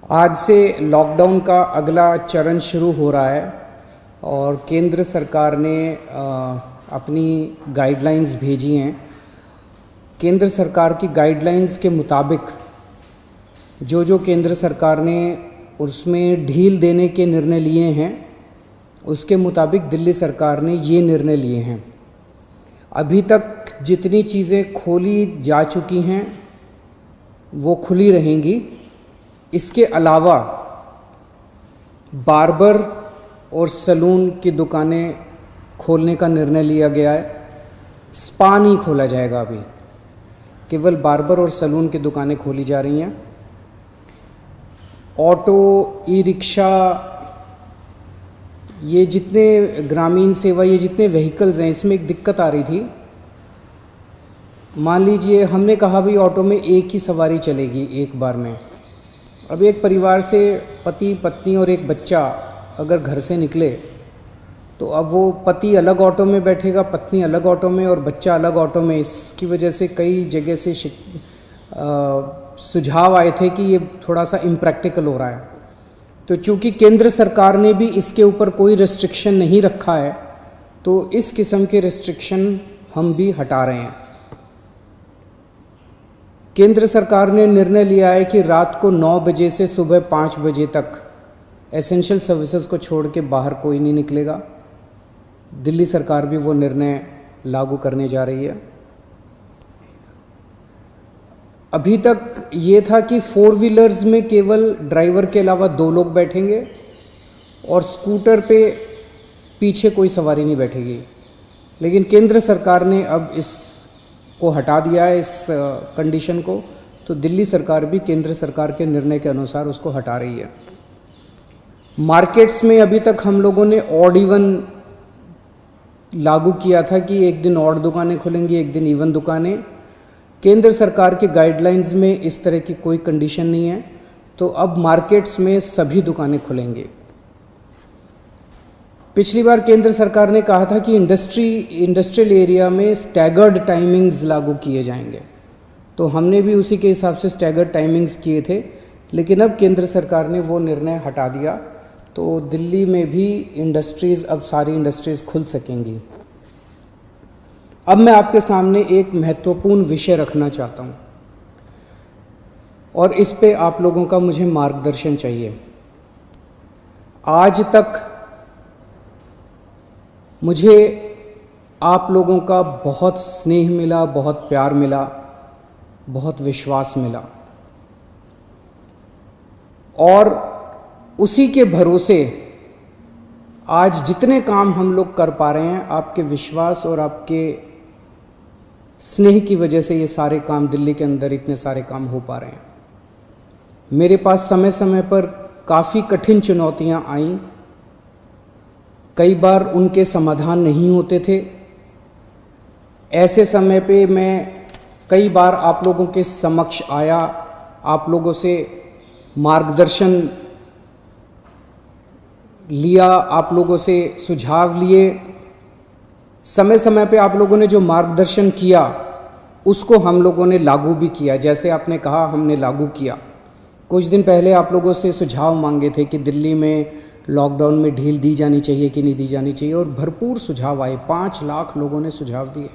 आज से लॉकडाउन का अगला चरण शुरू हो रहा है और केंद्र सरकार ने अपनी गाइडलाइंस भेजी हैं। केंद्र सरकार की गाइडलाइंस के मुताबिक जो केंद्र सरकार ने उसमें ढील देने के निर्णय लिए हैं, उसके मुताबिक दिल्ली सरकार ने ये निर्णय लिए हैं। अभी तक जितनी चीज़ें खोली जा चुकी हैं वो खुली रहेंगी। इसके अलावा बार्बर और सैलून की दुकानें खोलने का निर्णय लिया गया है। स्पा नहीं खोला जाएगा, अभी केवल बार्बर और सैलून की दुकानें खोली जा रही हैं। ऑटो, ई रिक्शा, ये जितने ग्रामीण सेवा, ये जितने व्हीकल्स हैं, इसमें एक दिक्कत आ रही थी। मान लीजिए हमने कहा भाई ऑटो में एक ही सवारी चलेगी एक बार में। अब एक परिवार से पति पत्नी और एक बच्चा अगर घर से निकले तो अब वो पति अलग ऑटो में बैठेगा, पत्नी अलग ऑटो में और बच्चा अलग ऑटो में। इसकी वजह से कई जगह से सुझाव आए थे कि ये थोड़ा सा इम्प्रैक्टिकल हो रहा है। तो चूंकि केंद्र सरकार ने भी इसके ऊपर कोई रेस्ट्रिक्शन नहीं रखा है, तो इस किस्म के रेस्ट्रिक्शन हम भी हटा रहे हैं। केंद्र सरकार ने निर्णय लिया है कि रात को 9 बजे से सुबह 5 बजे तक एसेंशियल सर्विसेज को छोड़ के बाहर कोई नहीं निकलेगा। दिल्ली सरकार भी वो निर्णय लागू करने जा रही है। अभी तक ये था कि 4 व्हीलर्स में केवल ड्राइवर के अलावा 2 लोग बैठेंगे और स्कूटर पे पीछे कोई सवारी नहीं बैठेगी। लेकिन केंद्र सरकार ने अब इसको हटा दिया है, इस कंडीशन को। तो दिल्ली सरकार भी केंद्र सरकार के निर्णय के अनुसार उसको हटा रही है। मार्केट्स में अभी तक हम लोगों ने ऑड इवन लागू किया था कि एक दिन ऑड दुकानें खुलेंगी, एक दिन इवन दुकानें। केंद्र सरकार के गाइडलाइंस में इस तरह की कोई कंडीशन नहीं है, तो अब मार्केट्स में सभी दुकानें खुलेंगी। पिछली बार केंद्र सरकार ने कहा था कि इंडस्ट्रियल एरिया में स्टैगर्ड टाइमिंग्स लागू किए जाएंगे, तो हमने भी उसी के हिसाब से स्टैगर्ड टाइमिंग्स किए थे। लेकिन अब केंद्र सरकार ने वो निर्णय हटा दिया, तो दिल्ली में भी अब सारी इंडस्ट्रीज़ खुल सकेंगी। अब मैं आपके सामने एक महत्वपूर्ण विषय रखना चाहता हूँ और इस पे आप लोगों का मुझे मार्गदर्शन चाहिए। आज तक मुझे आप लोगों का बहुत स्नेह मिला, बहुत प्यार मिला, बहुत विश्वास मिला और उसी के भरोसे आज जितने काम हम लोग कर पा रहे हैं, आपके विश्वास और आपके स्नेह की वजह से ये सारे काम दिल्ली के अंदर इतने सारे काम हो पा रहे हैं। मेरे पास समय समय पर काफ़ी कठिन चुनौतियां आईं, कई बार उनके समाधान नहीं होते थे। ऐसे समय पे मैं कई बार आप लोगों के समक्ष आया, आप लोगों से मार्गदर्शन लिया, आप लोगों से सुझाव लिए। समय समय पे आप लोगों ने जो मार्गदर्शन किया उसको हम लोगों ने लागू भी किया। जैसे आपने कहा, हमने लागू किया। कुछ दिन पहले आप लोगों से सुझाव मांगे थे कि दिल्ली में लॉकडाउन में ढील दी जानी चाहिए कि नहीं दी जानी चाहिए, और भरपूर सुझाव आए। 5 लाख लोगों ने सुझाव दिए।